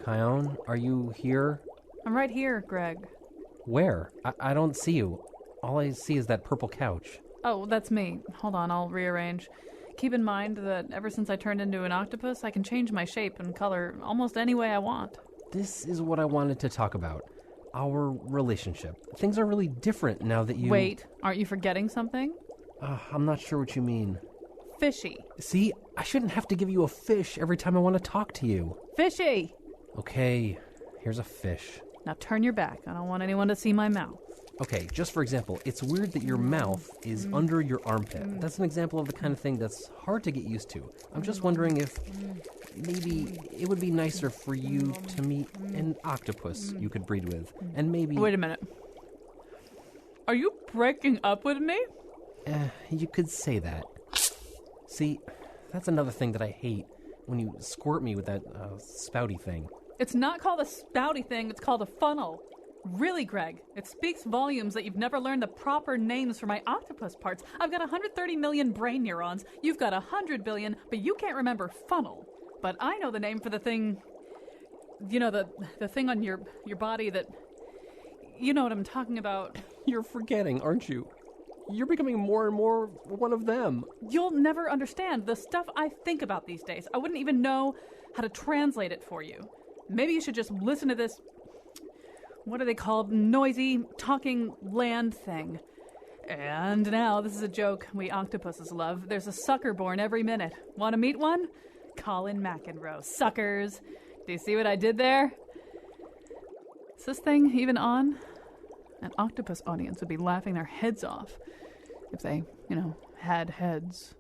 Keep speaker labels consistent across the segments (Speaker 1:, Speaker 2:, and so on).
Speaker 1: Kion, are you here?
Speaker 2: I'm right here, Greg.
Speaker 1: Where? I don't see you. All I see is that purple couch.
Speaker 2: Oh, that's me. Hold on, I'll rearrange. Keep in mind that ever since I turned into an octopus, I can change my shape and color almost any way I want.
Speaker 1: This is what I wanted to talk about. Our relationship. Things are really different now that you...
Speaker 2: Wait, aren't you forgetting something?
Speaker 1: I'm not sure what you mean.
Speaker 2: Fishy.
Speaker 1: See, I shouldn't have to give you a fish every time I want to talk to you.
Speaker 2: Fishy!
Speaker 1: Okay, here's a fish.
Speaker 2: Now turn your back. I don't want anyone to see my mouth.
Speaker 1: Okay, just for example, it's weird that your mouth is under your armpit. That's an example of the kind of thing that's hard to get used to. I'm just wondering if maybe it would be nicer for you to meet an octopus you could breed with. And maybe...
Speaker 2: Wait a minute. Are you breaking up with me?
Speaker 1: You could say that. See, that's another thing that I hate, when you squirt me with that spouty thing.
Speaker 2: It's not called a spouty thing, it's called a funnel. Really, Greg, it speaks volumes that you've never learned the proper names for my octopus parts. I've got 130 million brain neurons, you've got 100 billion, but you can't remember funnel. But I know the name for the thing, you know, the thing on your body that, you know what I'm talking about.
Speaker 1: You're forgetting, aren't you? You're becoming more and more one of them.
Speaker 2: You'll never understand the stuff I think about these days. I wouldn't even know how to translate it for you. Maybe you should just listen to this, what are they called, noisy, talking land thing. And now, this is a joke we octopuses love. There's a sucker born every minute. Want to meet one? Colin McEnroe. Suckers. Do you see what I did there? Is this thing even on? An octopus audience would be laughing their heads off if they, had heads.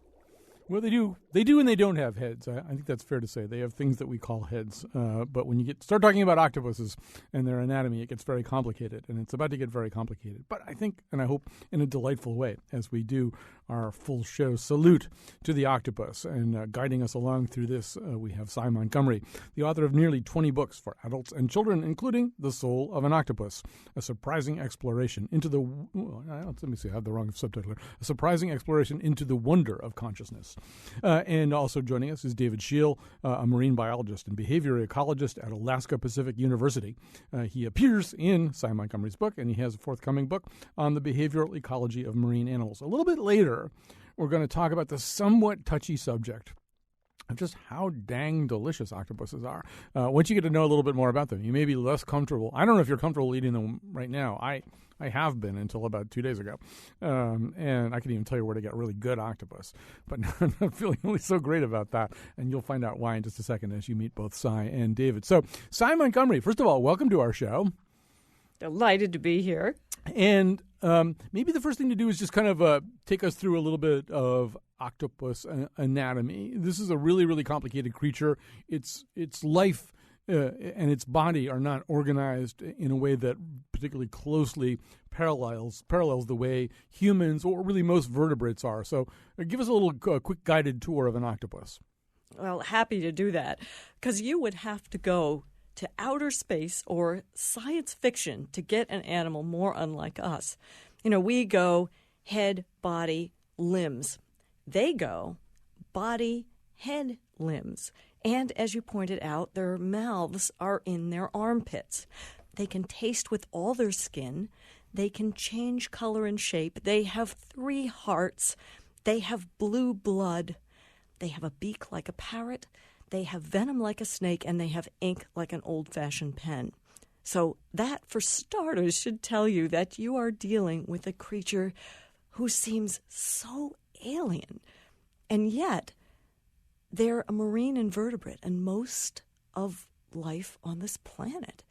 Speaker 3: Well, they do. They do and they don't have heads. I think that's fair to say. They have things that we call heads. But when you start talking about octopuses and their anatomy, it gets very complicated. And it's about to get very complicated. But I think, and I hope, in a delightful way, as we do our full show salute to the octopus. And guiding us along through this, we have Cy Montgomery, the author of nearly 20 books for adults and children, including The Soul of an Octopus, a surprising exploration into the... let me see, I have the wrong subtitle here. A surprising exploration into the wonder of consciousness. And also joining us is David Scheel, a marine biologist and behavior ecologist at Alaska Pacific University. He appears in Cy Montgomery's book, and he has a forthcoming book on the behavioral ecology of marine animals. A little bit later, we're going to talk about the somewhat touchy subject of just how dang delicious octopuses are. Once you get to know a little bit more about them, you may be less comfortable. I don't know if you're comfortable eating them right now. I have been until about 2 days ago. And I can even tell you where to get really good octopus. But I'm not feeling really so great about that. And you'll find out why in just a second as you meet both Cy and David. So, Cy Montgomery, first of all, welcome to our show.
Speaker 4: Delighted to be here.
Speaker 3: And maybe the first thing to do is just kind of take us through a little bit of octopus anatomy. This is a really, really complicated creature. Its life and its body are not organized in a way that particularly closely parallels the way humans or really most vertebrates are. So give us a little quick guided tour of an octopus.
Speaker 4: Well, happy to do that, because you would have to go to outer space or science fiction to get an animal more unlike us. We go head, body, limbs. They go body, head, limbs. And as you pointed out, their mouths are in their armpits. They can taste with all their skin. They can change color and shape. They have 3 hearts. They have blue blood. They have a beak like a parrot. They have venom like a snake, and they have ink like an old-fashioned pen. So that, for starters, should tell you that you are dealing with a creature who seems so alien. And yet, they're a marine invertebrate, and most of life on this planet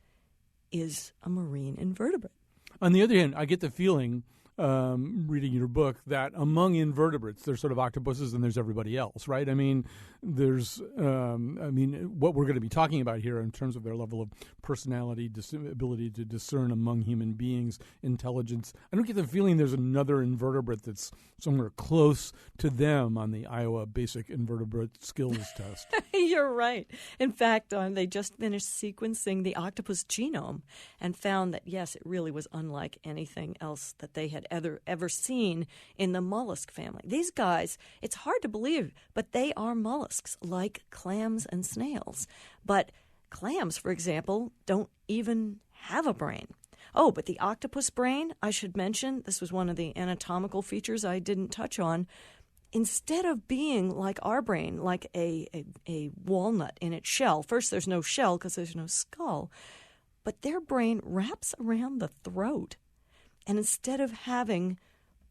Speaker 4: is a marine invertebrate.
Speaker 3: On the other hand, I get the feeling, reading your book, that among invertebrates, there's sort of octopuses and there's everybody else, right? I mean, there's, what we're going to be talking about here in terms of their level of personality, ability to discern among human beings, intelligence. I don't get the feeling there's another invertebrate that's somewhere close to them on the Iowa Basic Invertebrate Skills Test.
Speaker 4: You're right. In fact, they just finished sequencing the octopus genome and found that, yes, it really was unlike anything else that they had ever seen in the mollusk family. These guys, it's hard to believe, but they are mollusks like clams and snails. But Clams, for example, don't even have a brain. Oh, but the octopus brain, I should mention, this was one of the anatomical features I didn't touch on. Instead of being like our brain, like a walnut in its shell, first there's no shell because there's no skull, but their brain wraps around the throat. And instead of having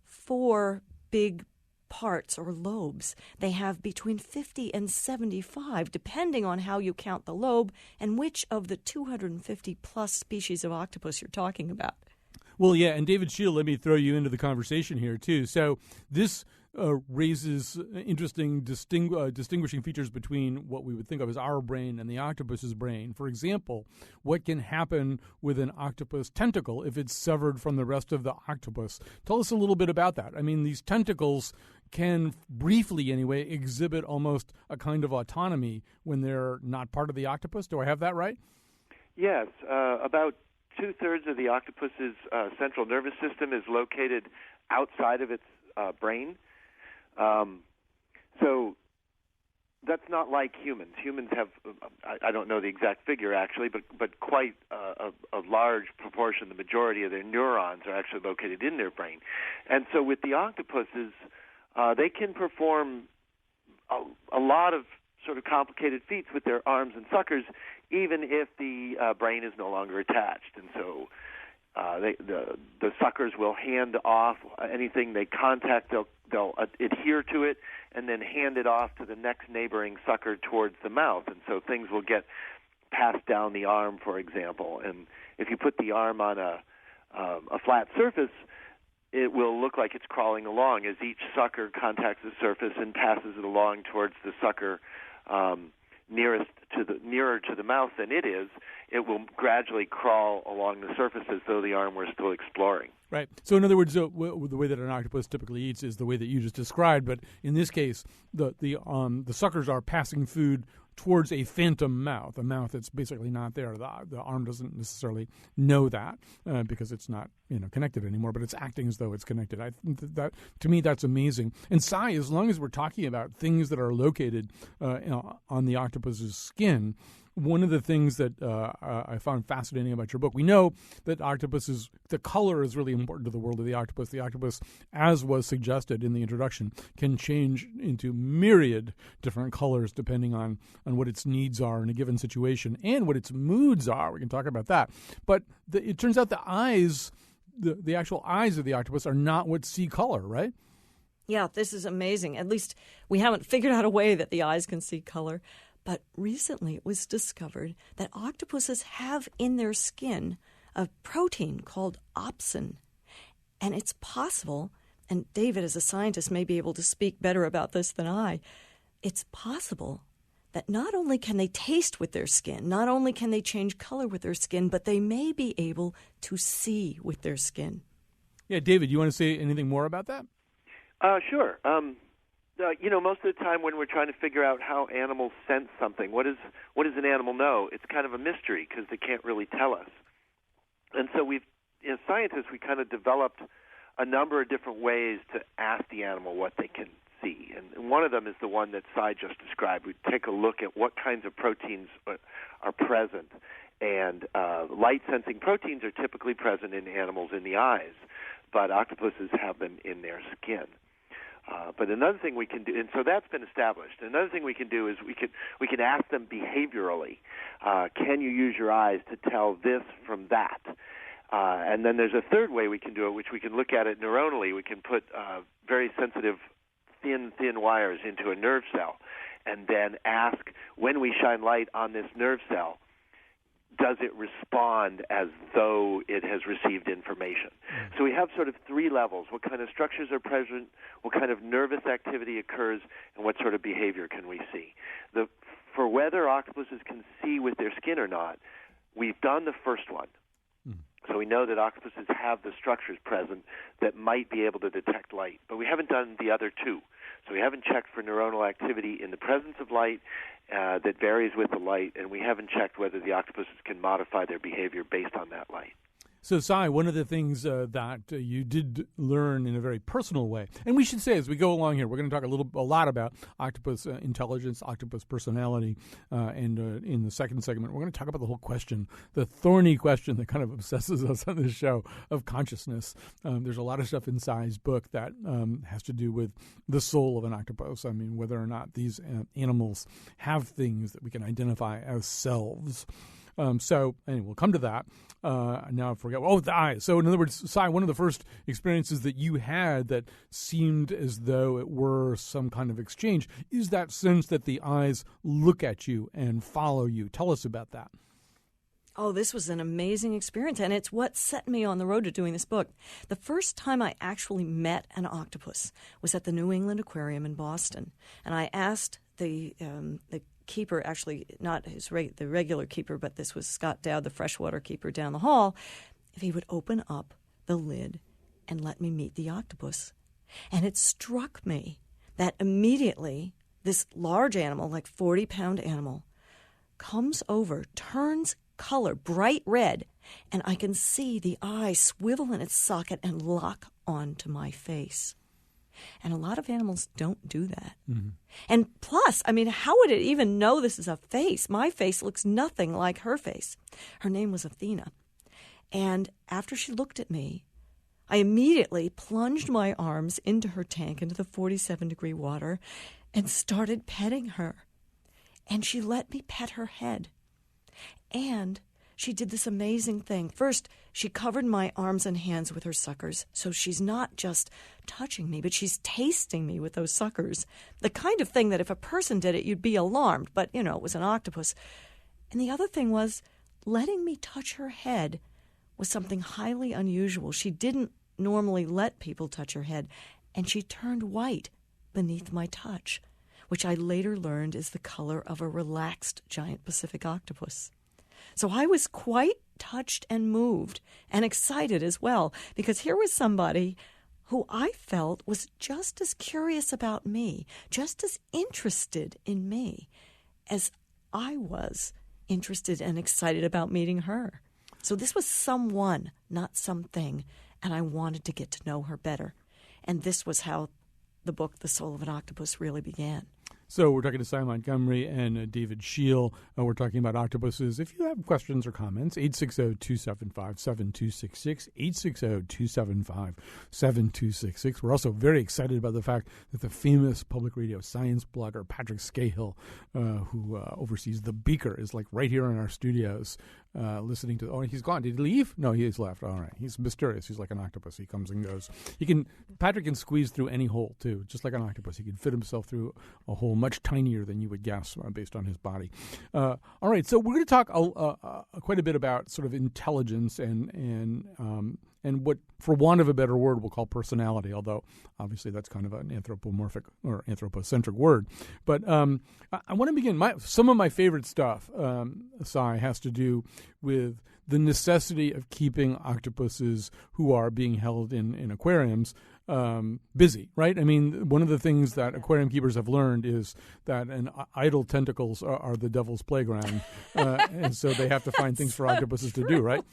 Speaker 4: 4 big parts or lobes, they have between 50 and 75, depending on how you count the lobe and which of the 250 plus species of octopus you're talking about.
Speaker 3: Well, yeah, and David Shield, let me throw you into the conversation here, too. So this raises interesting distinguishing features between what we would think of as our brain and the octopus's brain. For example, what can happen with an octopus tentacle if it's severed from the rest of the octopus? Tell us a little bit about that. I mean, these tentacles can briefly, anyway, exhibit almost a kind of autonomy when they're not part of the octopus. Do I have that right?
Speaker 5: Yes. About 2/3 of the octopus's central nervous system is located outside of its brain. So that's not like humans. Humans have, I don't know the exact figure actually, but quite a large proportion, the majority of their neurons are actually located in their brain. And so with the octopuses, they can perform a lot of sort of complicated feats with their arms and suckers, even if the brain is no longer attached. And so the suckers will hand off anything they contact. They'll adhere to it and then hand it off to the next neighboring sucker towards the mouth. And so things will get passed down the arm, for example. And if you put the arm on a flat surface, it will look like it's crawling along as each sucker contacts the surface and passes it along towards the sucker nearer to the mouth than it is. It will gradually crawl along the surface as though the arm were still exploring.
Speaker 3: Right. So in other words, the way that an octopus typically eats is the way that you just described. But in this case, the suckers are passing food towards a phantom mouth, a mouth that's basically not there. The arm doesn't necessarily know that because it's not connected anymore, but it's acting as though it's connected. That to me, that's amazing. And Cy, as long as we're talking about things that are located on the octopus's skin, one of the things that I found fascinating about your book, we know that the color is really important to the world of the octopus. The octopus, as was suggested in the introduction, can change into myriad different colors depending on what its needs are in a given situation and what its moods are. We can talk about that. But it turns out the eyes, the actual eyes of the octopus are not what see color, right?
Speaker 4: Yeah, this is amazing. At least we haven't figured out a way that the eyes can see color. But recently it was discovered that octopuses have in their skin a protein called opsin. And it's possible, and David as a scientist may be able to speak better about this than I, it's possible that not only can they taste with their skin, not only can they change color with their skin, but they may be able to see with their skin.
Speaker 3: Yeah, David, you want to say anything more about that?
Speaker 5: Sure. Most of the time when we're trying to figure out how animals sense something, what does an animal know? It's kind of a mystery because they can't really tell us. And so as scientists, we kind of developed a number of different ways to ask the animal what they can see. And one of them is the one that Cy just described. We take a look at what kinds of proteins are present. And light-sensing proteins are typically present in animals in the eyes, but octopuses have them in their skin. But another thing we can do, and so that's been established. Another thing we can do is we can ask them behaviorally. Can you use your eyes to tell this from that? And then there's a third way we can do it, which we can look at it neuronally. We can put very sensitive, thin wires into a nerve cell, and then ask, when we shine light on this nerve cell, does it respond as though it has received information? So we have sort of 3 levels. What kind of structures are present, what kind of nervous activity occurs, and what sort of behavior can we see? For whether octopuses can see with their skin or not, we've done the first one. So we know that octopuses have the structures present that might be able to detect light, but we haven't done the other 2. So we haven't checked for neuronal activity in the presence of light that varies with the light, and we haven't checked whether the octopuses can modify their behavior based on that light.
Speaker 3: So, Cy, one of the things that you did learn in a very personal way, and we should say as we go along here, we're going to talk a lot about octopus intelligence, octopus personality, and in the second segment, we're going to talk about the whole question, the thorny question that kind of obsesses us on this show of consciousness. There's a lot of stuff in Cy's book that has to do with the soul of an octopus. I mean, whether or not these animals have things that we can identify as selves. So, anyway, we'll come to that. Now I forget. Oh, the eyes. So, in other words, Cy, one of the first experiences that you had that seemed as though it were some kind of exchange is that sense that the eyes look at you and follow you. Tell us about that.
Speaker 4: Oh, this was an amazing experience, and it's what set me on the road to doing this book. The first time I actually met an octopus was at the New England Aquarium in Boston, and I asked the keeper, actually not the regular keeper, but this was Scott Dowd, the freshwater keeper down the hall, if he would open up the lid and let me meet the octopus. And it struck me that immediately this large animal, like 40-pound animal, comes over, turns color, bright red, and I can see the eye swivel in its socket and lock onto my face. And a lot of animals don't do that. Mm-hmm. And plus, I mean, how would it even know this is a face? My face looks nothing like her face. Her name was Athena. And after she looked at me, I immediately plunged my arms into her tank, into the 47-degree water, and started petting her. And she let me pet her head. And she did this amazing thing. First, she covered my arms and hands with her suckers, so she's not just touching me, but she's tasting me with those suckers. The kind of thing that if a person did it, you'd be alarmed, but, it was an octopus. And the other thing was letting me touch her head was something highly unusual. She didn't normally let people touch her head, and she turned white beneath my touch, which I later learned is the color of a relaxed giant Pacific octopus. So I was quite touched and moved and excited as well, because here was somebody who I felt was just as curious about me, just as interested in me as I was interested and excited about meeting her. So this was someone, not something, and I wanted to get to know her better. And this was how the book, The Soul of an Octopus, really began.
Speaker 3: So we're talking to Cy Montgomery and David Scheel. We're talking about octopuses. If you have questions or comments, 860-275-7266, 860-275-7266. We're also very excited about the fact that the famous public radio science blogger Patrick Scahill, who oversees The Beaker, is like right here in our studios listening to. Oh, he's gone. Did he leave? No, he's left. All right. He's mysterious. He's like an octopus. He comes and goes. Patrick can squeeze through any hole, too, just like an octopus. He can fit himself through a hole much tinier than you would guess based on his body. All right, so we're going to talk quite a bit about sort of intelligence and what, for want of a better word, we'll call personality, although obviously that's kind of an anthropomorphic or anthropocentric word. But I want to begin. Some of my favorite stuff, Cy, has to do with the necessity of keeping octopuses who are being held in aquariums busy, right? I mean, one of the things that aquarium keepers have learned is that idle tentacles are the devil's playground, and so they have to find things for octopuses to do, right?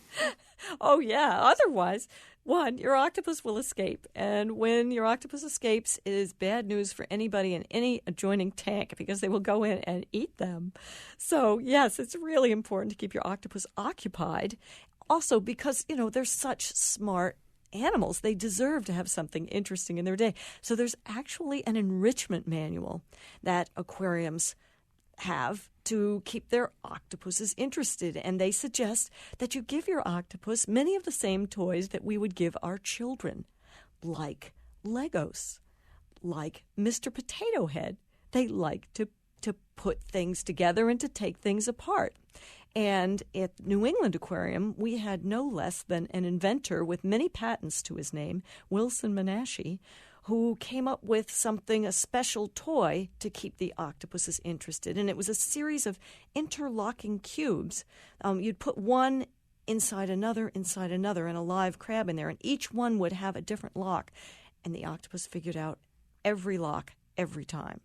Speaker 4: Oh, yeah. Otherwise, one, your octopus will escape. And when your octopus escapes, it is bad news for anybody in any adjoining tank because they will go in and eat them. So, yes, it's really important to keep your octopus occupied. Also, because, they're such smart animals, they deserve to have something interesting in their day. So there's actually an enrichment manual that aquariums have to keep their octopuses interested. And they suggest that you give your octopus many of the same toys that we would give our children, like Legos, like Mr. Potato Head. They like to put things together and to take things apart. And at New England Aquarium, we had no less than an inventor with many patents to his name, Wilson Menashe, who came up with a special toy to keep the octopuses interested. And it was a series of interlocking cubes. You'd put one inside another, and a live crab in there, and each one would have a different lock. And the octopus figured out every lock every time.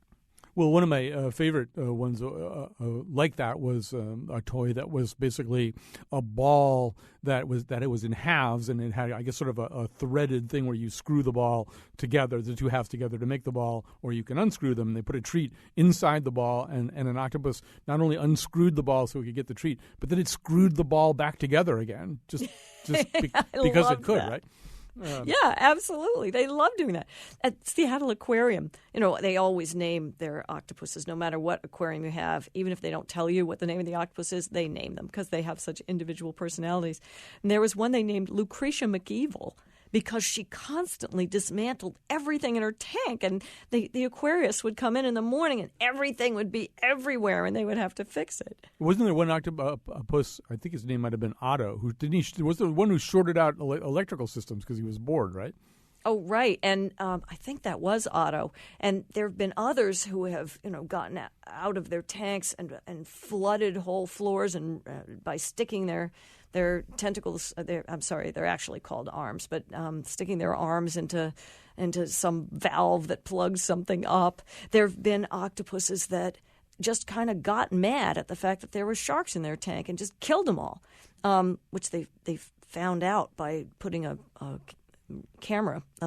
Speaker 3: Well, one of my favorite ones like that was a toy that was basically a ball that it was in halves, and it had, I guess, sort of a threaded thing where you screw the ball together, the two halves together to make the ball, or you can unscrew them. And they put a treat inside the ball, and an octopus not only unscrewed the ball so it could get the treat, but then it screwed the ball back together again, just because it could, right?
Speaker 4: Yeah, absolutely. They love doing that. At Seattle Aquarium, they always name their octopuses, no matter what aquarium you have. Even if they don't tell you what the name of the octopus is, they name them because they have such individual personalities. And there was one they named Lucretia McEvil because she constantly dismantled everything in her tank. And the aquarist would come in the morning and everything would be everywhere and they would have to fix it.
Speaker 3: Wasn't there one octopus, I think his name might have been Otto, was the one who shorted out electrical systems because he was bored, right?
Speaker 4: Oh, right. And I think that was Otto. And there have been others who have, gotten out of their tanks and flooded whole floors and by sticking their tentacles. They're actually called arms, but sticking their arms into some valve that plugs something up. There have been octopuses that just kind of got mad at the fact that there were sharks in their tank and just killed them all, which they found out by putting a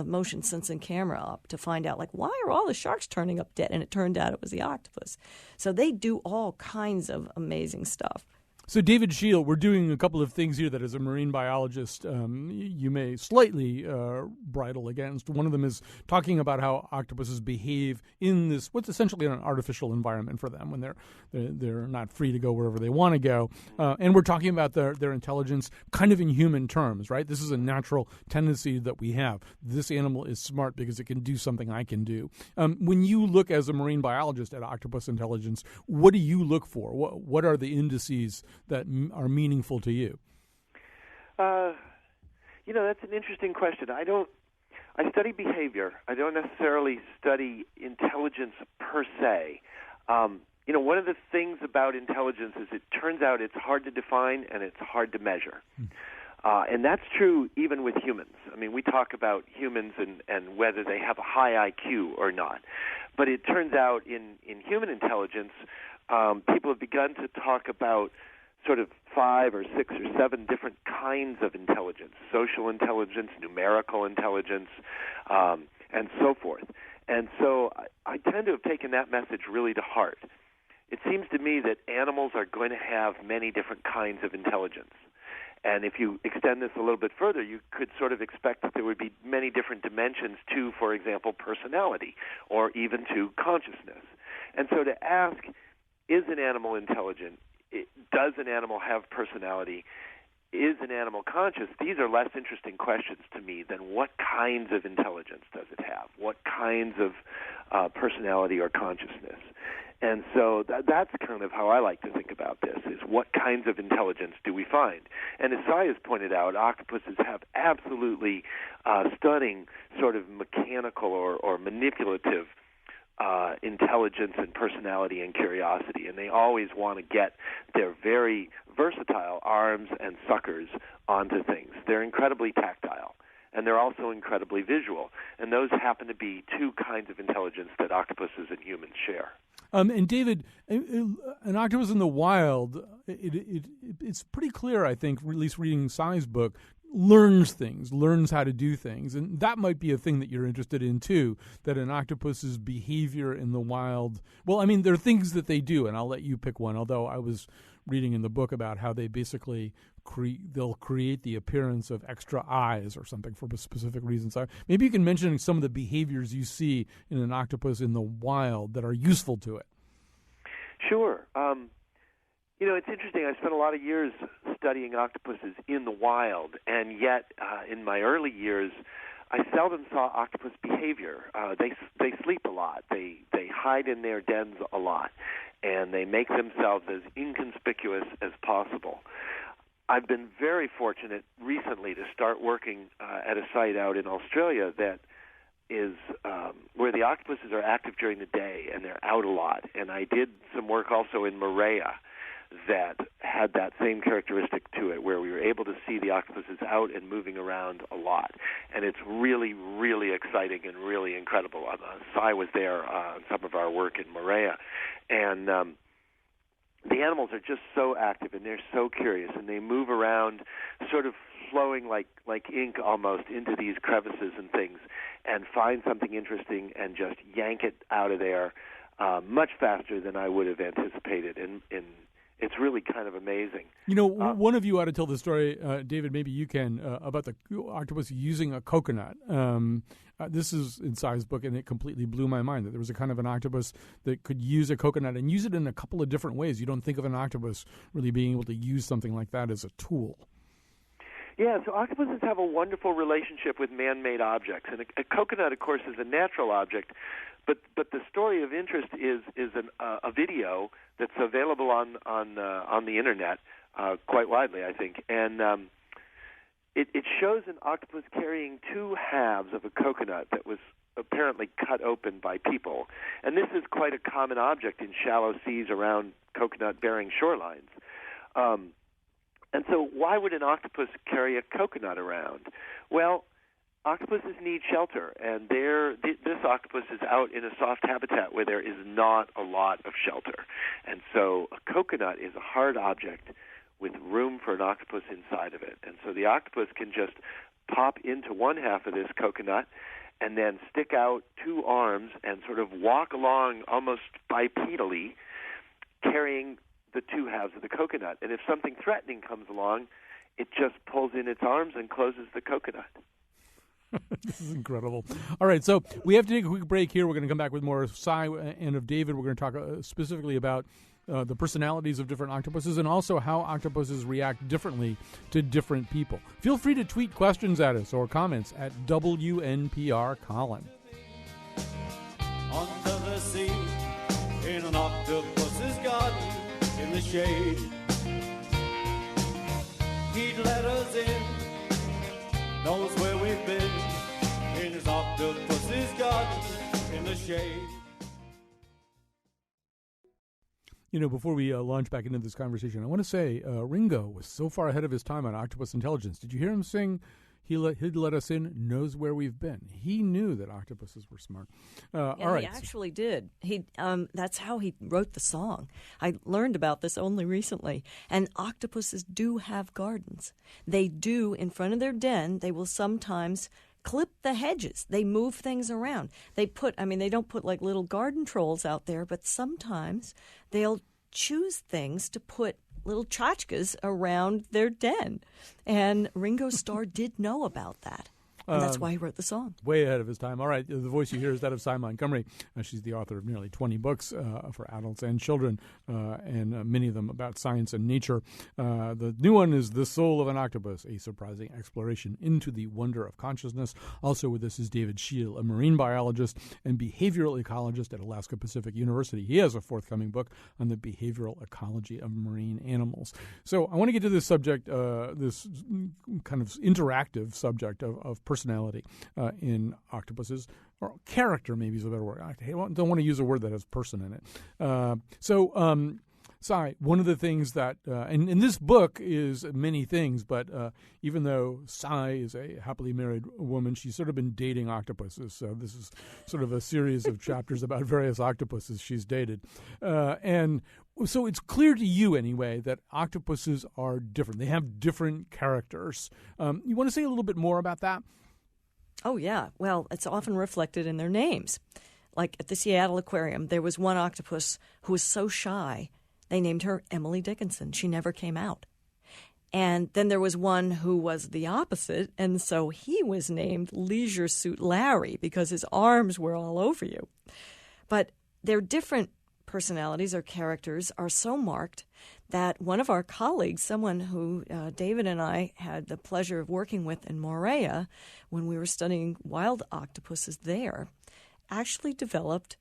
Speaker 4: motion sensing camera up to find out, why are all the sharks turning up dead? And it turned out it was the octopus. So they do all kinds of amazing stuff.
Speaker 3: So, David Scheel, we're doing a couple of things here that, as a marine biologist, you may slightly bridle against. One of them is talking about how octopuses behave in this, what's essentially an artificial environment for them when they're not free to go wherever they want to go. And we're talking about their intelligence kind of in human terms, right? This is a natural tendency that we have. This animal is smart because it can do something I can do. When you look as a marine biologist at octopus intelligence, what do you look for? What are the indices that are meaningful to you?
Speaker 5: That's an interesting question. I study behavior. I don't necessarily study intelligence per se. One of the things about intelligence is it turns out it's hard to define and it's hard to measure. And that's true even with humans. I mean, we talk about humans and whether they have a high IQ or not. But it turns out in human intelligence, people have begun to talk about sort of 5 or 6 or 7 different kinds of intelligence: social intelligence, numerical intelligence, and so forth. And so I tend to have taken that message really to heart. It seems to me that animals are going to have many different kinds of intelligence. And if you extend this a little bit further, you could sort of expect that there would be many different dimensions to, for example, personality or even to consciousness. And so to ask, is an animal intelligent? Does an animal have personality? Is an animal conscious? These are less interesting questions to me than what kinds of intelligence does it have? What kinds of personality or consciousness? And so that's kind of how I like to think about this, is what kinds of intelligence do we find? And as Sai has pointed out, octopuses have absolutely stunning sort of mechanical or manipulative intelligence and personality and curiosity, and they always want to get their very versatile arms and suckers onto things. They're incredibly tactile, and they're also incredibly visual, and those happen to be 2 kinds of intelligence that octopuses and humans share.
Speaker 3: And David, an octopus in the wild, it's pretty clear, I think, at least reading Sai's book, learns how to do things. And that might be a thing that you're interested in, too, that an octopus's behavior in the wild. Well, I mean, there are things that they do, and I'll let you pick one, although I was reading in the book about how they basically they'll create the appearance of extra eyes or something for specific reasons. So maybe you can mention some of the behaviors you see in an octopus in the wild that are useful to it.
Speaker 5: Sure. It's interesting. I spent a lot of years studying octopuses in the wild, and yet in my early years, I seldom saw octopus behavior. They sleep a lot. They hide in their dens a lot, and they make themselves as inconspicuous as possible. I've been very fortunate recently to start working at a site out in Australia that is where the octopuses are active during the day, and they're out a lot. And I did some work also in Moorea, that had that same characteristic to it, where we were able to see the octopuses out and moving around a lot. And it's really, really exciting and really incredible. Cy was there on some of our work in Moorea, and the animals are just so active, and they're so curious, and they move around sort of flowing like ink almost into these crevices and things, and find something interesting and just yank it out of there much faster than I would have anticipated. And it's really kind of amazing.
Speaker 3: You know, one of you ought to tell the story, David, maybe you can, about the octopus using a coconut. This is in Cy's book, and it completely blew my mind that there was a kind of an octopus that could use a coconut and use it in a couple of different ways. You don't think of an octopus really being able to use something like that as a tool.
Speaker 5: Yeah, so octopuses have a wonderful relationship with man-made objects, and a coconut, of course, is a natural object. But the story of interest is a video that's available on the internet quite widely, I think, and it shows an octopus carrying two halves of a coconut that was apparently cut open by people, and this is quite a common object in shallow seas around coconut-bearing shorelines. And so, why would an octopus carry a coconut around? Well, octopuses need shelter, and this octopus is out in a soft habitat where there is not a lot of shelter. And so a coconut is a hard object with room for an octopus inside of it. And so the octopus can just pop into one half of this coconut and then stick out two arms and sort of walk along almost bipedally, carrying the two halves of the coconut. And if something threatening comes along, it just pulls in its arms and closes the coconut.
Speaker 3: This is incredible. All right, so we have to take a quick break here. We're going to come back with more of Cy and of David. We're going to talk specifically about the personalities of different octopuses and also how octopuses react differently to different people. Feel free to tweet questions at us or comments at WNPR Colin.
Speaker 6: Under the sea, in an octopus's garden, in the shade, he'd let us in. Knows where we've been, in his octopus's garden, in the shade.
Speaker 3: You know, before we launch back into this conversation, I want to say Ringo was so far ahead of his time on Octopus Intelligence. Did you hear him sing, he'd let us in, knows where we've been? He knew that octopuses were smart. All right.
Speaker 4: He actually did. That's how he wrote the song. I learned about this only recently. And octopuses do have gardens. They do, in front of their den, they will sometimes clip the hedges. They move things around. They don't put like little garden trolls out there, but sometimes they'll choose things to put little tchotchkes around their den. And Ringo Starr did know about that. And that's why he wrote the song.
Speaker 3: Way ahead of his time. All right, the voice you hear is that of Cy Montgomery. She's the author of nearly 20 books for adults and children, and many of them about science and nature. The new one is The Soul of an Octopus, a surprising exploration into the wonder of consciousness. Also with us is David Scheel, a marine biologist and behavioral ecologist at Alaska Pacific University. He has a forthcoming book on the behavioral ecology of marine animals. So I want to get to this subject, this kind of interactive subject of personality in octopuses, or character maybe is a better word. I don't want to use a word that has person in it. Cy, one of the things that, and this book is many things, but even though Cy is a happily married woman, she's sort of been dating octopuses. So this is sort of a series of chapters about various octopuses she's dated. And so it's clear to you, anyway, that octopuses are different. They have different characters. You want to say a little bit more about that?
Speaker 4: Oh, yeah. Well, it's often reflected in their names. Like at the Seattle Aquarium, there was one octopus who was so shy, they named her Emily Dickinson. She never came out. And then there was one who was the opposite, and so he was named Leisure Suit Larry because his arms were all over you. But their different personalities or characters are so marked that one of our colleagues, someone who David and I had the pleasure of working with in Moorea when we were studying wild octopuses there, actually developed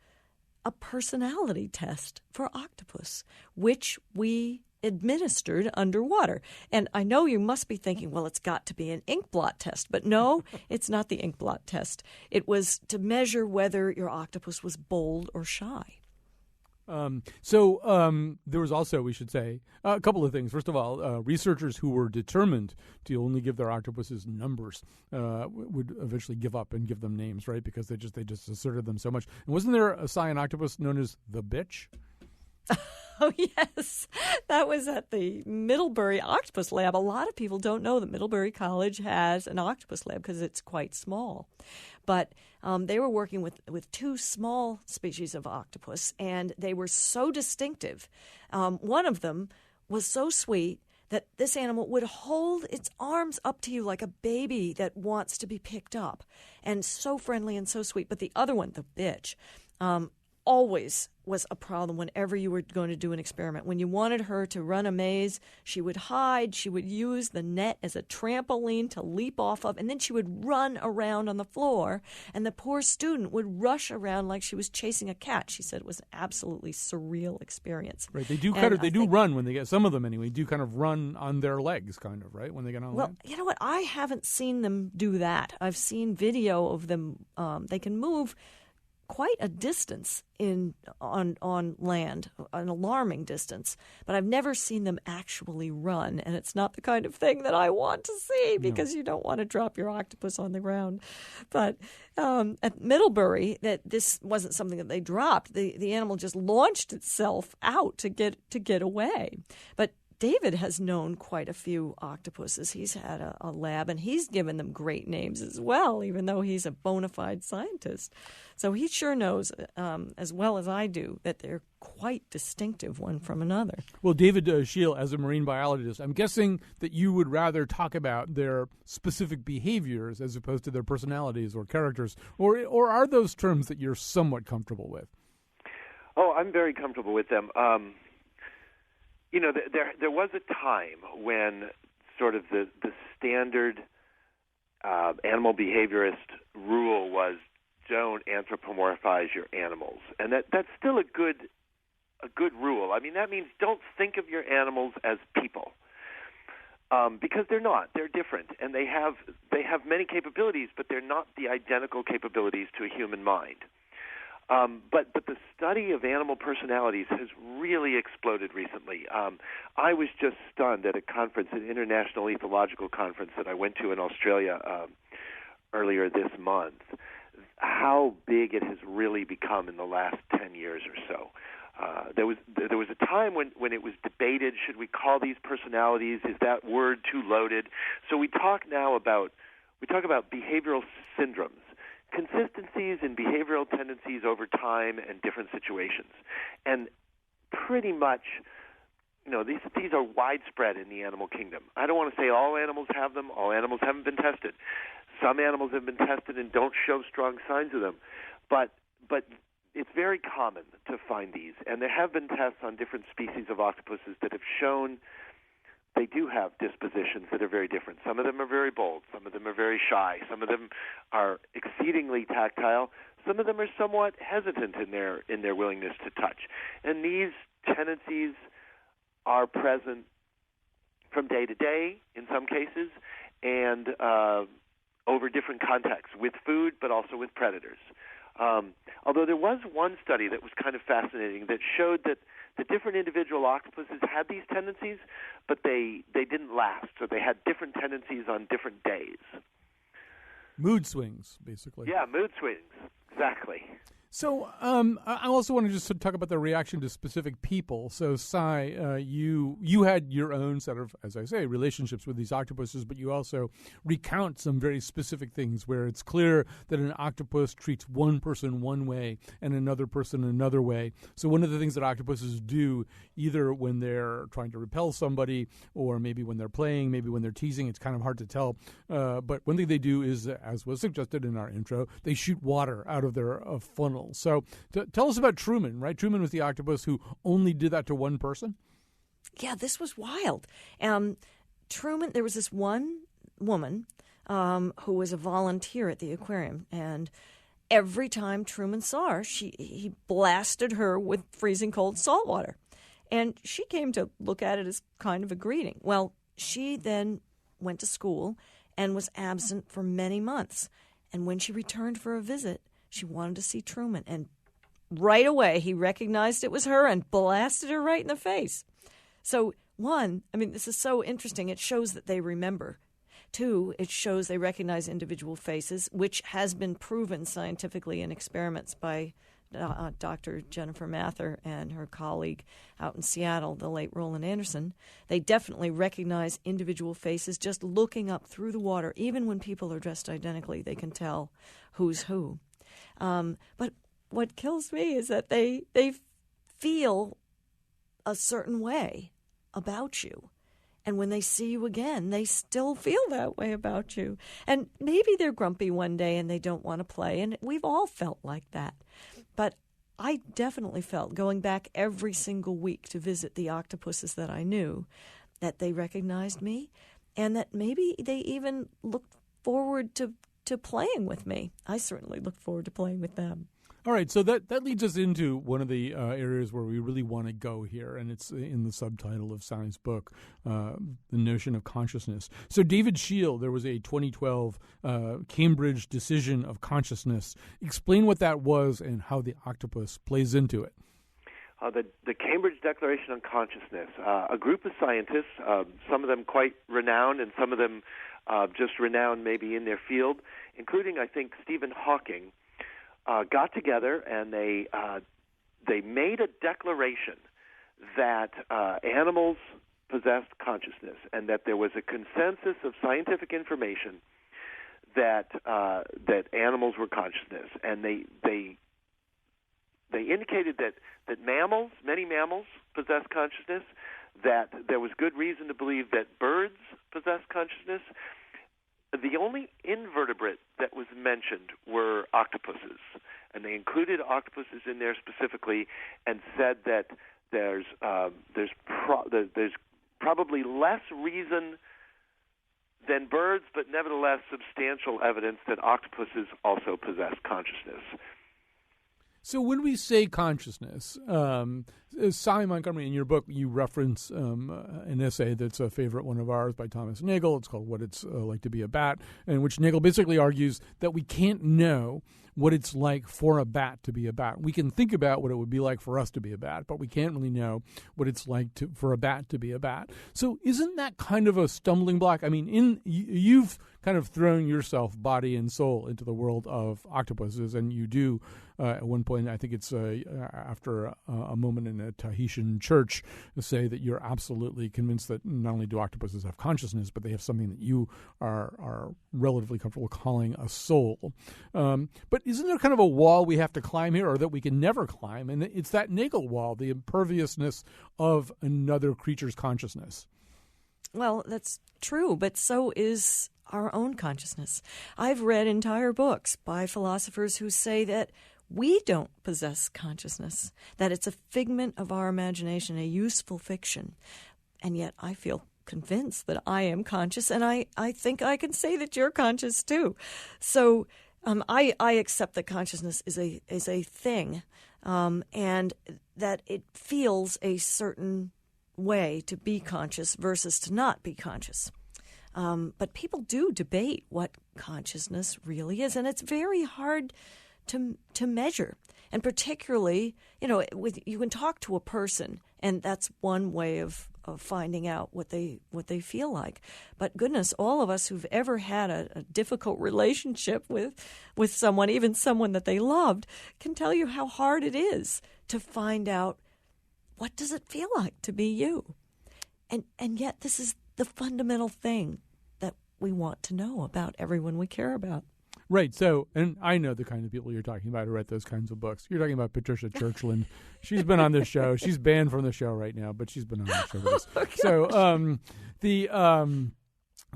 Speaker 4: a personality test for octopus, which we administered underwater. And I know you must be thinking, well, it's got to be an ink blot test. But no, it's not the ink blot test. It was to measure whether your octopus was bold or shy.
Speaker 3: There was also, we should say, a couple of things. First of all, researchers who were determined to only give their octopuses numbers would eventually give up and give them names, right? Because they just asserted them so much. And wasn't there a cyan octopus known as the bitch?
Speaker 4: Oh, yes. That was at the Middlebury Octopus Lab. A lot of people don't know that Middlebury College has an octopus lab because it's quite small. But they were working with two small species of octopus, and they were so distinctive. One of them was so sweet that this animal would hold its arms up to you like a baby that wants to be picked up, and so friendly and so sweet. But the other one, the bitch, always was a problem whenever you were going to do an experiment. When you wanted her to run a maze, she would hide. She would use the net as a trampoline to leap off of, and then she would run around on the floor, and the poor student would rush around like she was chasing a cat. She said it was an absolutely surreal experience.
Speaker 3: Right. They do run when they get, some of them anyway, do kind of run on their legs, kind of, right, when they get on land?
Speaker 4: Well, you know what? I haven't seen them do that. I've seen video of them. They can move quite a distance on land, an alarming distance, but I've never seen them actually run, and it's not the kind of thing that I want to see because you don't want to drop your octopus on the ground. But at Middlebury, this wasn't something that they dropped. The animal just launched itself out to get away. But David has known quite a few octopuses. He's had a lab, and he's given them great names as well, even though he's a bona fide scientist. So he sure knows, as well as I do, that they're quite distinctive one from another.
Speaker 3: Well, David Scheel, as a marine biologist, I'm guessing that you would rather talk about their specific behaviors as opposed to their personalities or characters, or are those terms that you're somewhat comfortable with?
Speaker 5: Oh, I'm very comfortable with them. You know, there was a time when sort of the standard animal behaviorist rule was don't anthropomorphize your animals, and that's still a good rule. I mean, that means don't think of your animals as people, because they're not. They're different, and they have many capabilities, but they're not the identical capabilities to a human mind. But the study of animal personalities has really exploded recently. I was just stunned at a conference, an international ethological conference that I went to in Australia earlier this month, how big it has really become in the last 10 years or so. There was a time when it was debated, should we call these personalities, is that word too loaded? So we talk about behavioral syndromes, consistencies in behavioral tendencies over time and different situations. And pretty much, you know, these are widespread in the animal kingdom. I don't want to say all animals have them. All animals haven't been tested. Some animals have been tested and don't show strong signs of them. But it's very common to find these. And there have been tests on different species of octopuses that have shown they do have dispositions that are very different. Some of them are very bold. Some of them are very shy. Some of them are exceedingly tactile. Some of them are somewhat hesitant in their willingness to touch. And these tendencies are present from day to day in some cases, and over different contexts, with food but also with predators. Although there was one study that was kind of fascinating that showed that the different individual octopuses had these tendencies, but they didn't last. So they had different tendencies on different days.
Speaker 3: Mood swings, basically.
Speaker 5: Yeah, mood swings. Exactly.
Speaker 3: So I also want to just talk about the reaction to specific people. So, Cy, you had your own set of, as I say, relationships with these octopuses, but you also recount some very specific things where it's clear that an octopus treats one person one way and another person another way. So one of the things that octopuses do, either when they're trying to repel somebody or maybe when they're playing, maybe when they're teasing, it's kind of hard to tell. But one thing they do is, as was suggested in our intro, they shoot water out of their funnel. So tell us about Truman, right? Truman was the octopus who only did that to one person?
Speaker 4: Yeah, this was wild. Truman, there was this one woman who was a volunteer at the aquarium, and every time Truman saw her, he blasted her with freezing cold salt water. And she came to look at it as kind of a greeting. Well, she then went to school and was absent for many months. And when she returned for a visit, she wanted to see Truman, and right away, he recognized it was her and blasted her right in the face. So, one, I mean, this is so interesting. It shows that they remember. Two, it shows they recognize individual faces, which has been proven scientifically in experiments by Dr. Jennifer Mather and her colleague out in Seattle, the late Roland Anderson. They definitely recognize individual faces just looking up through the water. Even when people are dressed identically, they can tell who's who. But what kills me is that they feel a certain way about you. And when they see you again, they still feel that way about you. And maybe they're grumpy one day and they don't want to play. And we've all felt like that. But I definitely felt, going back every single week to visit the octopuses that I knew, that they recognized me and that maybe they even looked forward to playing with me. I certainly looked forward to playing with them.
Speaker 3: All right, so that leads us into one of the areas where we really want to go here, and it's in the subtitle of Sci's book, the notion of consciousness. So David Scheel, there was a 2012 Cambridge decision of consciousness. Explain what that was and how the octopus plays into it.
Speaker 5: The Cambridge Declaration on Consciousness, a group of scientists, some of them quite renowned and some of them just renowned maybe in their field, including, I think, Stephen Hawking, got together and they made a declaration that animals possessed consciousness and that there was a consensus of scientific information that animals were consciousness. And they indicated that mammals, many mammals, possess consciousness, that there was good reason to believe that birds possess consciousness. The only invertebrate that was mentioned were octopuses, and they included octopuses in there specifically, and said that there's probably less reason than birds, but nevertheless substantial evidence that octopuses also possess consciousness.
Speaker 3: So when we say consciousness, Sally Montgomery, in your book, you reference an essay that's a favorite one of ours by Thomas Nagel. It's called What It's Like to Be a Bat, in which Nagel basically argues that we can't know what it's like for a bat to be a bat. We can think about what it would be like for us to be a bat, but we can't really know what it's like for a bat to be a bat. So isn't that kind of a stumbling block? I mean, you've kind of thrown yourself body and soul into the world of octopuses, and you do at one point, I think it's after a moment in a Tahitian church, say that you're absolutely convinced that not only do octopuses have consciousness, but they have something that you are relatively comfortable calling a soul. But isn't there kind of a wall we have to climb here, or that we can never climb? And it's that Nagel wall, the imperviousness of another creature's consciousness.
Speaker 4: Well, that's true, but so is our own consciousness. I've read entire books by philosophers who say that we don't possess consciousness, that it's a figment of our imagination, a useful fiction. And yet I feel convinced that I am conscious, and I think I can say that you're conscious too. So I accept that consciousness is a thing, and that it feels a certain way to be conscious versus to not be conscious. But people do debate what consciousness really is, and it's very hard to measure. And particularly, you can talk to a person, and that's one way of finding out what they feel like. But goodness, all of us who've ever had a difficult relationship with someone, even someone that they loved, can tell you how hard it is to find out what does it feel like to be you. And yet this is the fundamental thing that we want to know about everyone we care about.
Speaker 3: Right. So, and I know the kind of people you're talking about who write those kinds of books. You're talking about Patricia Churchland. She's been on this show. She's banned from the show right now, but she's been on the show with us. So,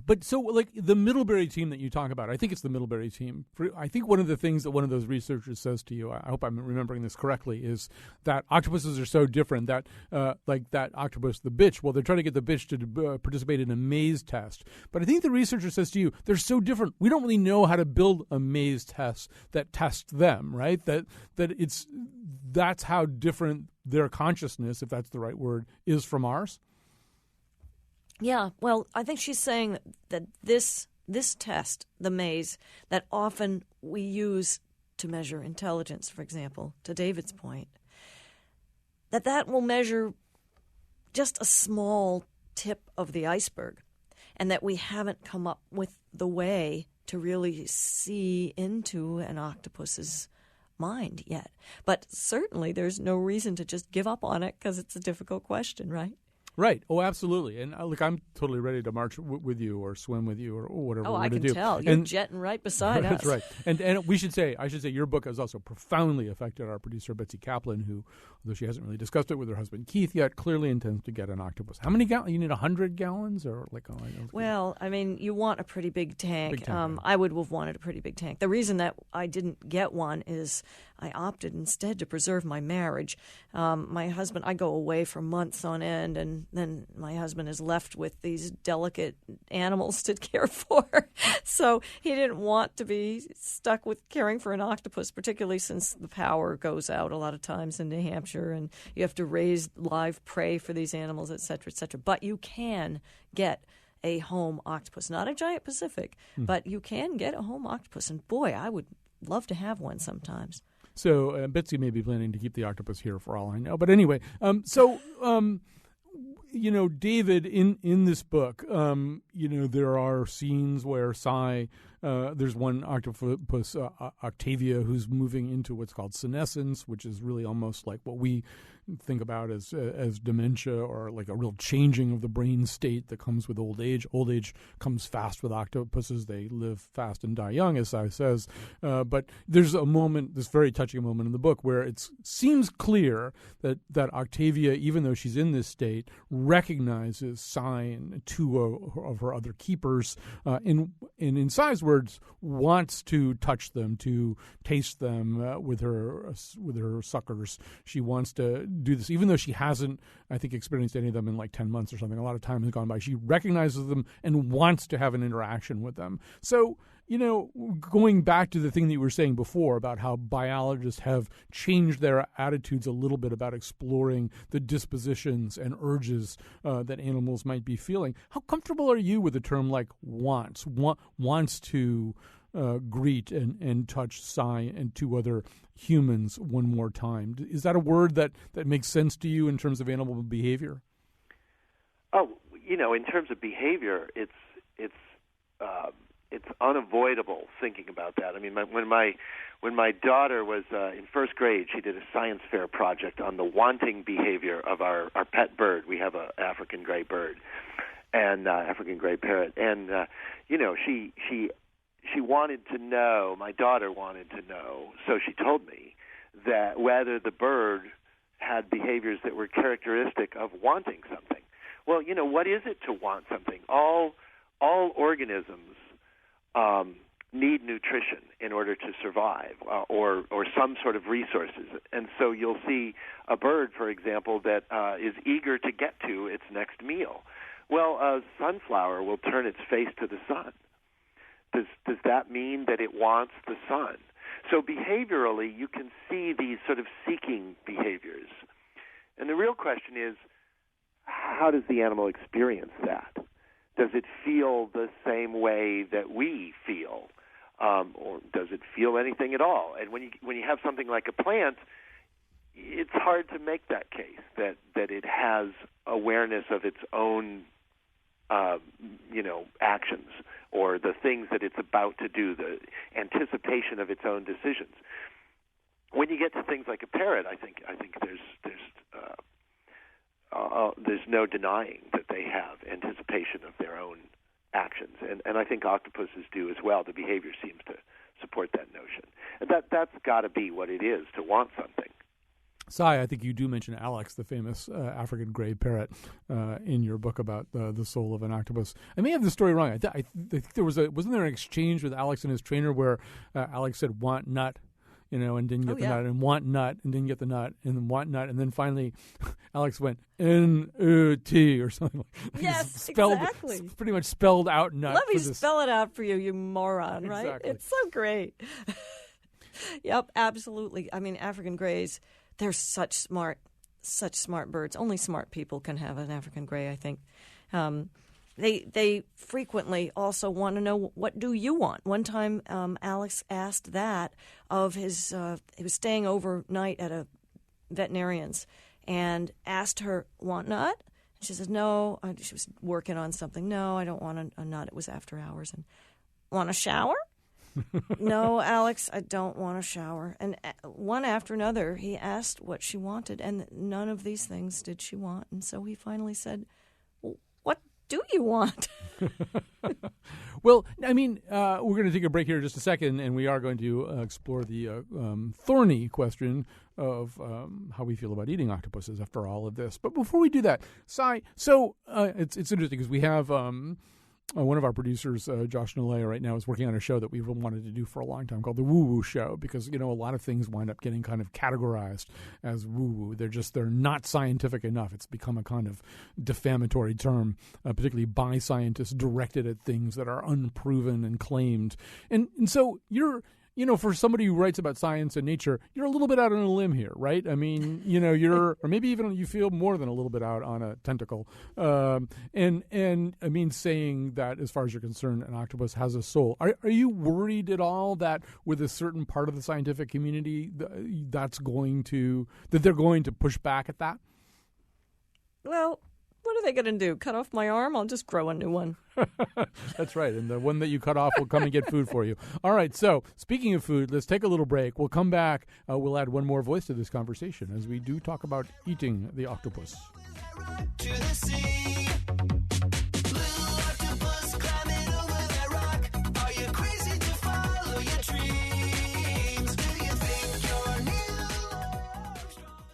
Speaker 3: but so like the Middlebury team that you talk about, I think it's the Middlebury team. I think one of the things that one of those researchers says to you, I hope I'm remembering this correctly, is that octopuses are so different that like that octopus, the bitch, well, they're trying to get the bitch to participate in a maze test. But I think the researcher says to you, they're so different. We don't really know how to build a maze test that tests them, right? That's how different their consciousness, if that's the right word, is from ours.
Speaker 4: Yeah, well, I think she's saying that this test, the maze, that often we use to measure intelligence, for example, to David's point, that will measure just a small tip of the iceberg, and that we haven't come up with the way to really see into an octopus's mind yet. But certainly there's no reason to just give up on it because it's a difficult question, right?
Speaker 3: Right. Oh, absolutely. And look, I'm totally ready to march with you or swim with you or whatever
Speaker 4: Oh,
Speaker 3: we're
Speaker 4: I
Speaker 3: going to
Speaker 4: can
Speaker 3: do.
Speaker 4: tell. You're jetting right beside us.
Speaker 3: That's right. And I should say your book has also profoundly affected our producer, Betsy Kaplan, who, although she hasn't really discussed it with her husband, Keith, yet clearly intends to get an octopus. How many gallons? You need 100 gallons? Or like?
Speaker 4: Well, I mean, you want a pretty big tank.
Speaker 3: Big tank,
Speaker 4: I would have wanted a pretty big tank. The reason that I didn't get one is I opted instead to preserve my marriage. My husband, I go away for months on end, and then my husband is left with these delicate animals to care for. So he didn't want to be stuck with caring for an octopus, particularly since the power goes out a lot of times in New Hampshire, and you have to raise live prey for these animals, et cetera, et cetera. But you can get a home octopus, not a giant Pacific, but you can get a home octopus. And boy, I would love to have one sometimes.
Speaker 3: So Betsy may be planning to keep the octopus here for all I know. But anyway, David, in this book, there are scenes where there's one octopus, Octavia, who's moving into what's called senescence, which is really almost like what we think about as dementia, or like a real changing of the brain state that comes with old age. Old age comes fast with octopuses. They live fast and die young, as Si says. But there's a moment, this very touching moment in the book, where it seems clear that Octavia, even though she's in this state, recognizes Si and two of her other keepers, and in Si's words, wants to touch them, to taste them with her suckers. She wants to do this, even though she hasn't, I think, experienced any of them in like 10 months or something. A lot of time has gone by. She recognizes them and wants to have an interaction with them. So, going back to the thing that you were saying before about how biologists have changed their attitudes a little bit about exploring the dispositions and urges that animals might be feeling, how comfortable are you with a term like wants to greet and touch Si and two other humans one more time? Is that a word that makes sense to you in terms of animal behavior?
Speaker 5: Oh, in terms of behavior, it's unavoidable thinking about that. I mean, when my daughter was in first grade, she did a science fair project on the wanting behavior of our pet bird. We have an African gray bird, and African gray parrot, and she wanted to know, my daughter wanted to know, so she told me, that whether the bird had behaviors that were characteristic of wanting something. Well, what is it to want something? All organisms need nutrition in order to survive, or some sort of resources. And so you'll see a bird, for example, that is eager to get to its next meal. Well, a sunflower will turn its face to the sun. Does that mean that it wants the sun? So behaviorally, you can see these sort of seeking behaviors. And the real question is, how does the animal experience that? Does it feel the same way that we feel? Or does it feel anything at all? And when you have something like a plant, it's hard to make that case, that it has awareness of its own actions, or the things that it's about to do, the anticipation of its own decisions. When you get to things like a parrot, I think there's no denying that they have anticipation of their own actions, and I think octopuses do as well. The behavior seems to support that notion, and that's got to be what it is to want something.
Speaker 3: Si, I think you do mention Alex, the famous African gray parrot, in your book about the soul of an octopus. I may have the story wrong. I think there wasn't there an exchange with Alex and his trainer where Alex said "want nut," and didn't get the nut, and "want nut," and didn't get the nut, and then "want nut," and then finally Alex went N-U-T or something.
Speaker 4: Yes,
Speaker 3: exactly. Pretty much spelled out nut.
Speaker 4: Let me spell it out for you, you moron! Right?
Speaker 3: Exactly.
Speaker 4: It's so great. Yep, absolutely. I mean, African grays. They're such smart birds. Only smart people can have an African gray, I think. They frequently also want to know, what do you want? One time, Alex asked that of his. He was staying overnight at a veterinarian's, and asked her, "Want nut?" And she says, "No." She was working on something. "No, I don't want a nut." It was after hours. And, "Want a shower?" "No, Alex, I don't want a shower." And one after another, he asked what she wanted, and none of these things did she want. And so he finally said, "What do you want?"
Speaker 3: Well, I mean, we're going to take a break here in just a second, and we are going to explore the thorny question of how we feel about eating octopuses after all of this. But before we do that, Sai, so it's interesting because we have one of our producers, Josh Nalea, right now is working on a show that we've wanted to do for a long time called The Woo Woo Show, because, a lot of things wind up getting kind of categorized as woo-woo. They're not scientific enough. It's become a kind of defamatory term, particularly by scientists, directed at things that are unproven and claimed. And so you're, for somebody who writes about science and nature, you're a little bit out on a limb here, right? I mean, or maybe even you feel more than a little bit out on a tentacle. And I mean, saying that as far as you're concerned, an octopus has a soul. Are you worried at all that with a certain part of the scientific community that they're going to push back at that?
Speaker 4: Well, what are they going to do? Cut off my arm? I'll just grow a new one.
Speaker 3: That's right. And the one that you cut off will come and get food for you. All right. So speaking of food, let's take a little break. We'll come back. We'll add one more voice to this conversation as we do talk about eating the octopus.
Speaker 7: To the sea. Blue octopus climbing over that rock. Are you crazy to follow your dreams? Do you think you're Neil Armstrong?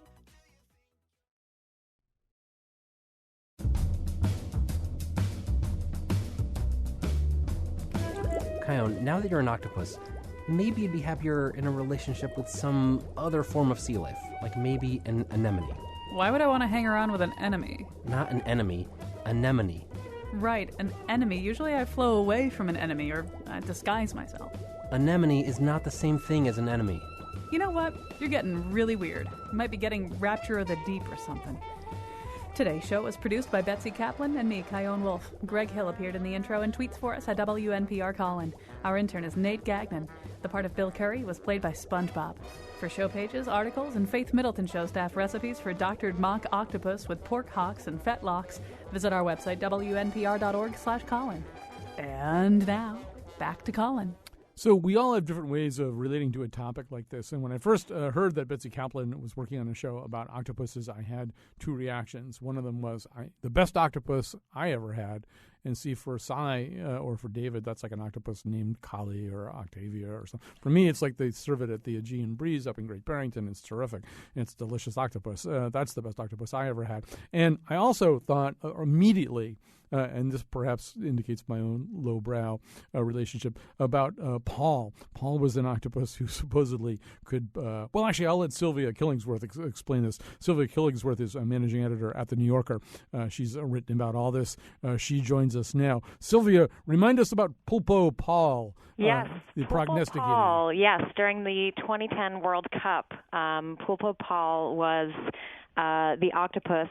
Speaker 1: Kion, now that you're an octopus, maybe you'd be happier in a relationship with some other form of sea life, like maybe an anemone.
Speaker 2: Why would I want to hang around with an enemy?
Speaker 1: Not an enemy, anemone.
Speaker 2: Right, an enemy. Usually I flow away from an enemy or disguise myself.
Speaker 1: Anemone is not the same thing as an enemy.
Speaker 2: You know what? You're getting really weird. You might be getting Rapture of the Deep or something. Today's show was produced by Betsy Kaplan and me, Kion Wolf. Greg Hill appeared in the intro and tweets for us at WNPR Colin. Our intern is Nate Gagnon. The part of Bill Curry was played by SpongeBob. For show pages, articles, and Faith Middleton Show staff recipes for doctored mock octopus with pork hocks and fetlocks, visit our website, wnpr.org/Colin. And now, back to Colin.
Speaker 3: So we all have different ways of relating to a topic like this. And when I first heard that Betsy Kaplan was working on a show about octopuses, I had two reactions. One of them was the best octopus I ever had. And see, for Sai or for David, that's like an octopus named Kali or Octavia or something. For me, it's like they serve it at the Aegean Breeze up in Great Barrington. It's terrific. And it's delicious octopus. That's the best octopus I ever had. And I also thought immediately, and this perhaps indicates my own lowbrow relationship, about Paul. Paul was an octopus who supposedly could, well, actually, I'll let Sylvia Killingsworth explain this. Sylvia Killingsworth is a managing editor at The New Yorker. She's written about all this. She joins us now. Sylvia, remind us about Pulpo Paul.
Speaker 8: Yes,
Speaker 3: the
Speaker 8: Pulpo
Speaker 3: prognosticator.
Speaker 8: Paul, yes, during the 2010 World Cup, Pulpo Paul was the octopus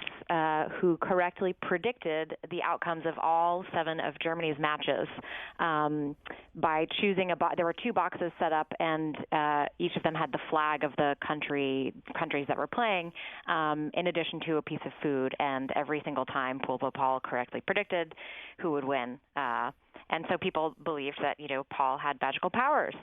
Speaker 8: who correctly predicted the outcomes of all 7 of Germany's matches by choosing there were 2 boxes set up, and each of them had the flag of the countries that were playing, in addition to a piece of food. And every single time, Pulpo Paul correctly predicted who would win. And so people believed that, Paul had magical powers.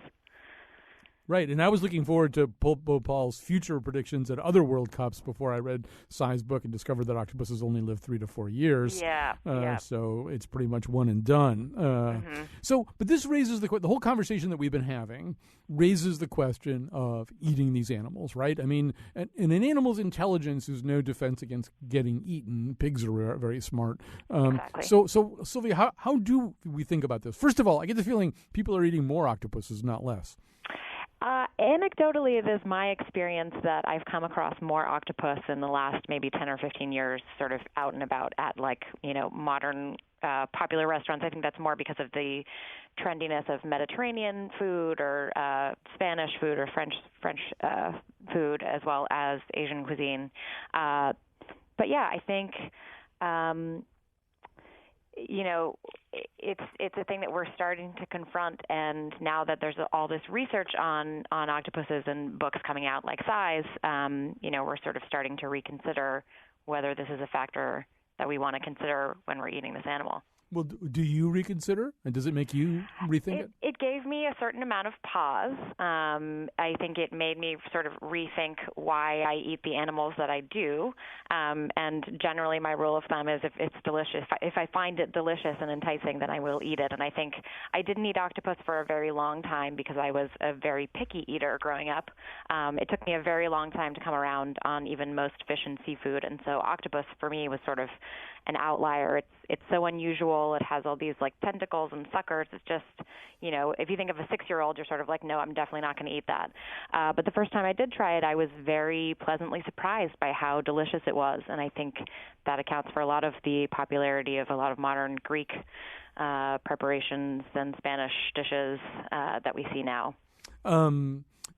Speaker 3: Right, and I was looking forward to Pulpo Paul's future predictions at other World Cups before I read Sai's book and discovered that octopuses only live 3 to 4 years.
Speaker 8: Yeah.
Speaker 3: So it's pretty much one and done. So, but this raises the whole conversation that we've been having raises the question of eating these animals, right? I mean, and an animal's intelligence is no defense against getting eaten. Pigs are very smart.
Speaker 8: Exactly.
Speaker 3: So Sylvia, how do we think about this? First of all, I get the feeling people are eating more octopuses, not less.
Speaker 8: Anecdotally, it is my experience that I've come across more octopus in the last maybe 10 or 15 years, sort of out and about at modern popular restaurants. I think that's more because of the trendiness of Mediterranean food or Spanish food or French food, as well as Asian cuisine. But yeah, I think it's a thing that we're starting to confront, and now that there's all this research on octopuses and books coming out like Size, we're sort of starting to reconsider whether this is a factor that we want to consider when we're eating this animal.
Speaker 3: Well, do you reconsider? And does it make you rethink it?
Speaker 8: It gave me a certain amount of pause. I think it made me sort of rethink why I eat the animals that I do. And generally my rule of thumb is if it's delicious, if I find it delicious and enticing, then I will eat it. And I think I didn't eat octopus for a very long time because I was a very picky eater growing up. It took me a very long time to come around on even most fish and seafood. And so octopus for me was sort of an outlier. It's so unusual. It has all these like tentacles and suckers. It's just, if you think of a 6-year-old, you're sort of like, no, I'm definitely not going to eat that. But the first time I did try it, I was very pleasantly surprised by how delicious it was. And I think that accounts for a lot of the popularity of a lot of modern Greek preparations and Spanish dishes that we see now.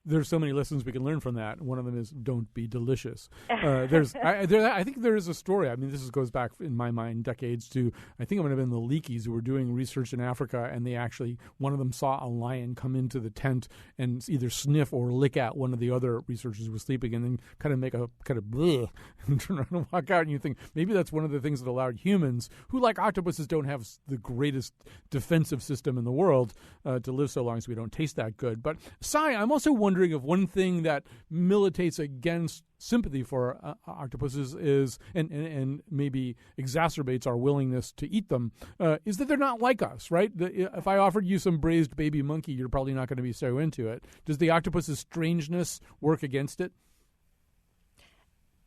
Speaker 3: There's so many lessons we can learn from that. One of them is don't be delicious. I think there is a story. I mean, goes back in my mind decades to, I think it might have been the Leakeys who were doing research in Africa, and they actually, one of them saw a lion come into the tent and either sniff or lick at one of the other researchers who was sleeping, and then kind of make a kind of bleh and turn around and walk out. And you think maybe that's one of the things that allowed humans, who like octopuses don't have the greatest defensive system in the world, to live so long, so we don't taste that good. But Sai, I'm also wondering if one thing that militates against sympathy for octopuses is, and maybe exacerbates our willingness to eat them, is that they're not like us, right? If I offered you some braised baby monkey, you're probably not going to be so into it. Does the octopus's strangeness work against it?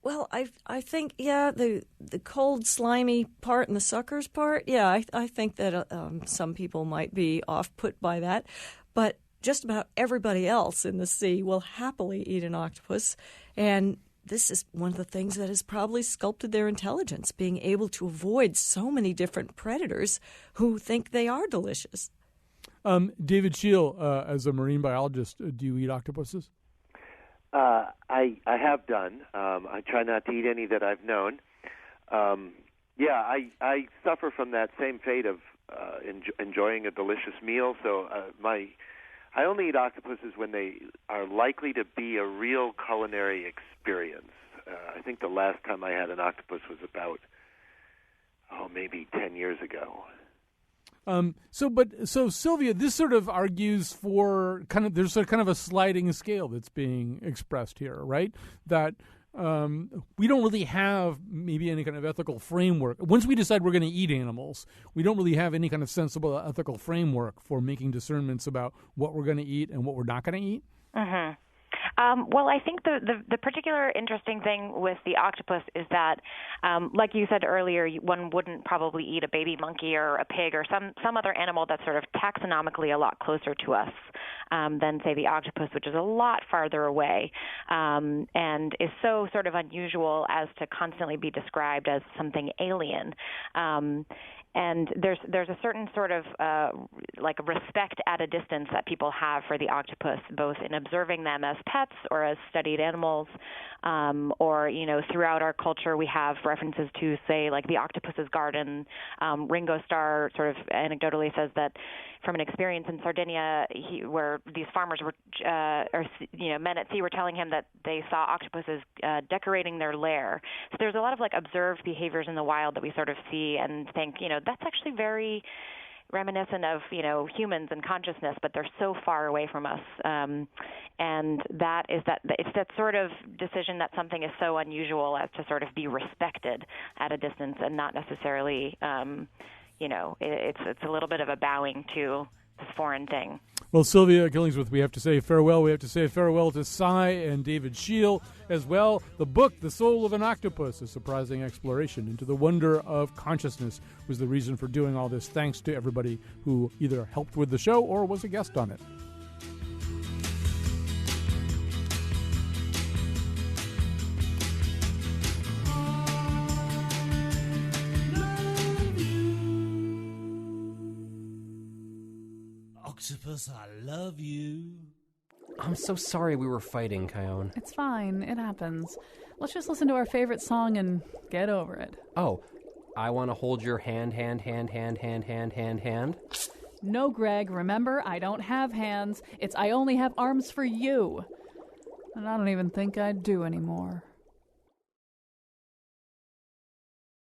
Speaker 4: Well, I think, the cold, slimy part and the suckers part, I think that some people might be off-put by that. But just about everybody else in the sea will happily eat an octopus, and this is one of the things that has probably sculpted their intelligence, being able to avoid so many different predators who think they are delicious.
Speaker 3: David Scheel, as a marine biologist, do you eat octopuses?
Speaker 5: I have done. I try not to eat any that I've known. I suffer from that same fate of enjoying a delicious meal, so I only eat octopuses when they are likely to be a real culinary experience. I think the last time I had an octopus was about, maybe 10 years ago.
Speaker 3: So Sylvia, this sort of argues for there's kind of a sliding scale that's being expressed here, right? That we don't really have maybe any kind of ethical framework. Once we decide we're going to eat animals, we don't really have any kind of sensible ethical framework for making discernments about what we're going to eat and what we're not going to eat.
Speaker 8: Mm-hmm. Well, I think the particular interesting thing with the octopus is that, like you said earlier, one wouldn't probably eat a baby monkey or a pig or some other animal that's sort of taxonomically a lot closer to us than, say, the octopus, which is a lot farther away and is so sort of unusual as to constantly be described as something alien. And there's a certain sort of like respect at a distance that people have for the octopus, both in observing them as pets or as studied animals, or throughout our culture we have references to, say, like the octopus's garden. Ringo Starr sort of anecdotally says that from an experience in Sardinia, where these farmers were, men at sea were telling him that they saw octopuses decorating their lair. So there's a lot of like observed behaviors in the wild that we sort of see and think, that's actually very reminiscent of, humans and consciousness, but they're so far away from us. And it's that sort of decision that something is so unusual as to sort of be respected at a distance and not necessarily, it's a little bit of a bowing to this foreign thing.
Speaker 3: Well, Sylvia Killingsworth, we have to say farewell. We have to say farewell to Sai and David Scheel as well. The book, The Soul of an Octopus, a surprising exploration into the wonder of consciousness, was the reason for doing all this. Thanks to everybody who either helped with the show or was a guest on it.
Speaker 6: Octopus, I love you.
Speaker 1: I'm so sorry we were fighting, Kyone.
Speaker 2: It's fine. It happens. Let's just listen to our favorite song and get over it.
Speaker 1: Oh, I want to hold your hand.
Speaker 2: No, Greg, remember, I don't have hands. It's I only have arms for you. And I don't even think I do anymore.